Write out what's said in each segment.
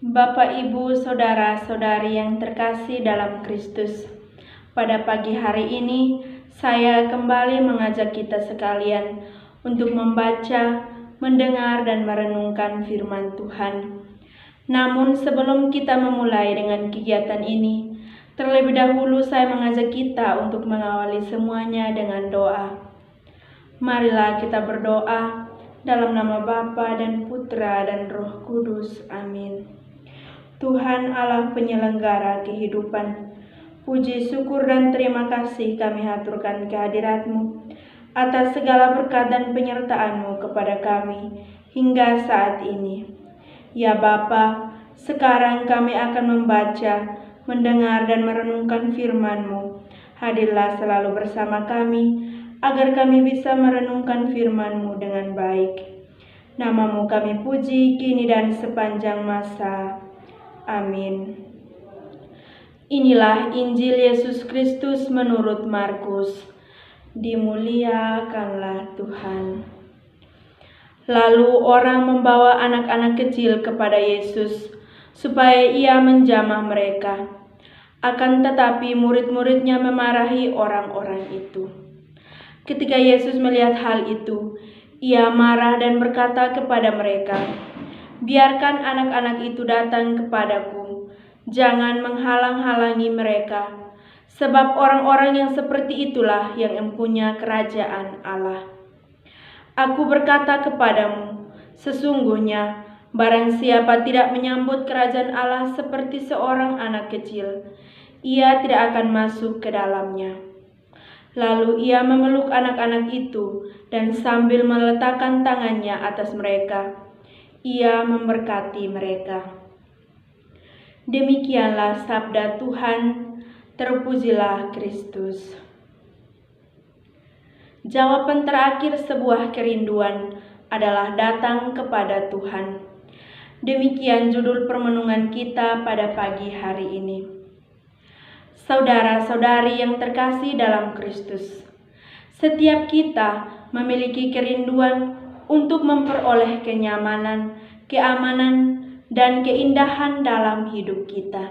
Bapak, Ibu, Saudara-saudari yang terkasih dalam Kristus, pada pagi hari ini saya kembali mengajak kita sekalian untuk membaca, mendengar, dan merenungkan firman Tuhan. Namun sebelum kita memulai dengan kegiatan ini, terlebih dahulu saya mengajak kita untuk mengawali semuanya dengan doa. Marilah kita berdoa dalam nama Bapa dan Putra dan Roh Kudus. Amin. Tuhan Allah penyelenggara kehidupan, puji syukur dan terima kasih kami haturkan kehadirat-Mu atas segala berkat dan penyertaan-Mu kepada kami hingga saat ini. Ya Bapa, sekarang kami akan membaca, mendengar dan merenungkan firman-Mu. Hadirlah selalu bersama kami, agar kami bisa merenungkan firman-Mu dengan baik. Nama-Mu kami puji kini dan sepanjang masa. Amin. Inilah Injil Yesus Kristus menurut Markus. Dimuliakanlah Tuhan. Lalu orang membawa anak-anak kecil kepada Yesus supaya ia menjamah mereka. Akan tetapi murid-muridnya memarahi orang-orang itu. Ketika Yesus melihat hal itu, ia marah dan berkata kepada mereka, "Biarkan anak-anak itu datang kepadaku, jangan menghalang-halangi mereka, sebab orang-orang yang seperti itulah yang mempunyai kerajaan Allah. Aku berkata kepadamu, sesungguhnya barang siapa tidak menyambut kerajaan Allah seperti seorang anak kecil, ia tidak akan masuk ke dalamnya." Lalu ia memeluk anak-anak itu dan sambil meletakkan tangannya atas mereka, ia memberkati mereka. Demikianlah sabda Tuhan, terpujilah Kristus. Jawaban terakhir sebuah kerinduan adalah datang kepada Tuhan. Demikian judul permenungan kita pada pagi hari ini. Saudara-saudari yang terkasih dalam Kristus, setiap kita memiliki kerinduan untuk memperoleh kenyamanan, keamanan, dan keindahan dalam hidup kita.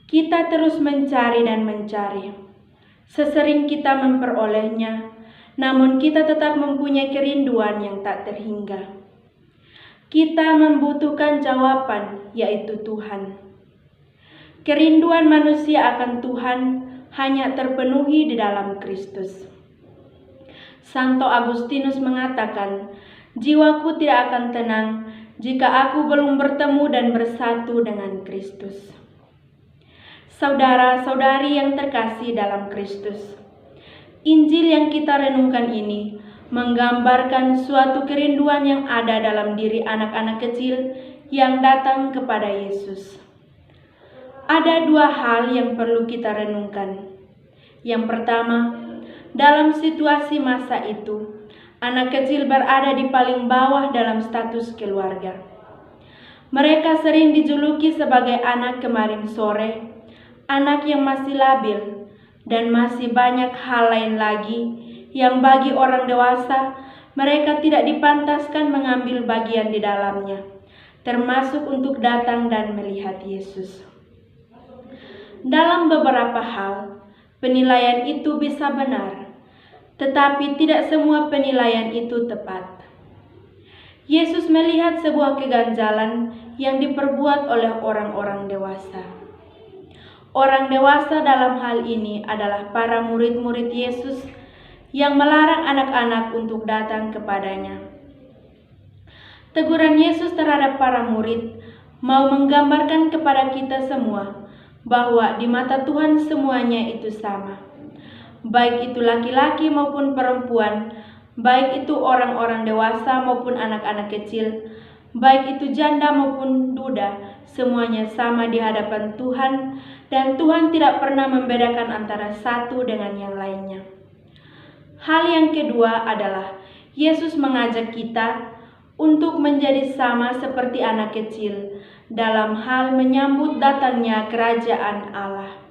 Kita terus mencari dan mencari. Sesering kita memperolehnya, namun kita tetap mempunyai kerinduan yang tak terhingga. Kita membutuhkan jawaban, yaitu Tuhan. Kerinduan manusia akan Tuhan hanya terpenuhi di dalam Kristus. Santo Agustinus mengatakan, "Jiwaku tidak akan tenang jika aku belum bertemu dan bersatu dengan Kristus." Saudara-saudari yang terkasih dalam Kristus, Injil yang kita renungkan ini menggambarkan suatu kerinduan yang ada dalam diri anak-anak kecil yang datang kepada Yesus. Ada dua hal yang perlu kita renungkan. Yang pertama, dalam situasi masa itu, anak kecil berada di paling bawah dalam status keluarga. Mereka sering dijuluki sebagai anak kemarin sore, anak yang masih labil, dan masih banyak hal lain lagi yang bagi orang dewasa mereka tidak dipantaskan mengambil bagian di dalamnya, termasuk untuk datang dan melihat Yesus. Dalam beberapa hal, penilaian itu bisa benar, tetapi tidak semua penilaian itu tepat. Yesus melihat sebuah keganjalan yang diperbuat oleh orang-orang dewasa. Orang dewasa dalam hal ini adalah para murid-murid Yesus yang melarang anak-anak untuk datang kepadanya. Teguran Yesus terhadap para murid mau menggambarkan kepada kita semua bahwa di mata Tuhan semuanya itu sama. Baik itu laki-laki maupun perempuan, baik itu orang-orang dewasa maupun anak-anak kecil, baik itu janda maupun duda, semuanya sama di hadapan Tuhan, dan Tuhan tidak pernah membedakan antara satu dengan yang lainnya. Hal yang kedua adalah Yesus mengajak kita untuk menjadi sama seperti anak kecil dalam hal menyambut datangnya kerajaan Allah.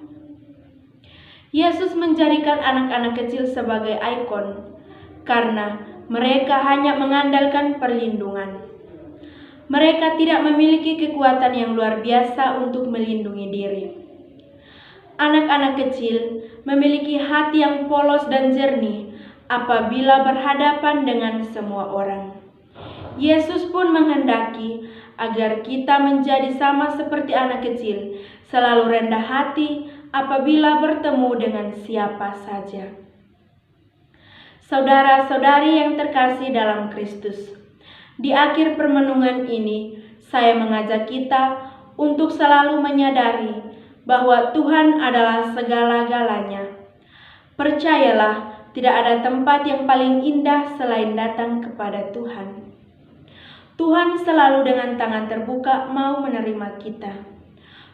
Yesus menjadikan anak-anak kecil sebagai ikon karena mereka hanya mengandalkan perlindungan. Mereka tidak memiliki kekuatan yang luar biasa untuk melindungi diri. Anak-anak kecil memiliki hati yang polos dan jernih apabila berhadapan dengan semua orang. Yesus pun menghendaki agar kita menjadi sama seperti anak kecil, selalu rendah hati apabila bertemu dengan siapa saja. Saudara-saudari yang terkasih dalam Kristus, di akhir permenungan ini, saya mengajak kita untuk selalu menyadari bahwa Tuhan adalah segala-galanya. Percayalah, tidak ada tempat yang paling indah selain datang kepada Tuhan. Tuhan selalu dengan tangan terbuka mau menerima kita.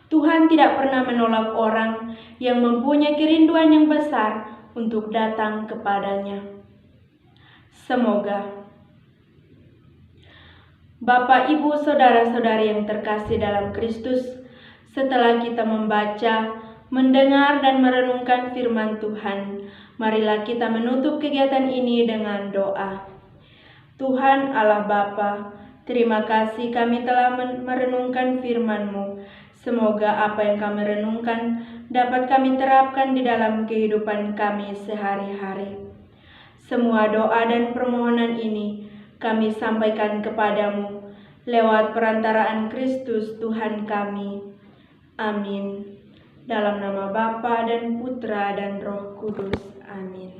Tuhan tidak pernah menolak orang yang mempunyai kerinduan yang besar untuk datang kepadanya. Semoga Bapak, Ibu, Saudara-saudari yang terkasih dalam Kristus, setelah kita membaca, mendengar, dan merenungkan firman Tuhan, marilah kita menutup kegiatan ini dengan doa. Tuhan Allah Bapa, terima kasih kami telah merenungkan firman-Mu. Semoga apa yang kami renungkan dapat kami terapkan di dalam kehidupan kami sehari-hari. Semua doa dan permohonan ini kami sampaikan kepadamu lewat perantaraan Kristus Tuhan kami. Amin. Dalam nama Bapa dan Putra dan Roh Kudus. Amin.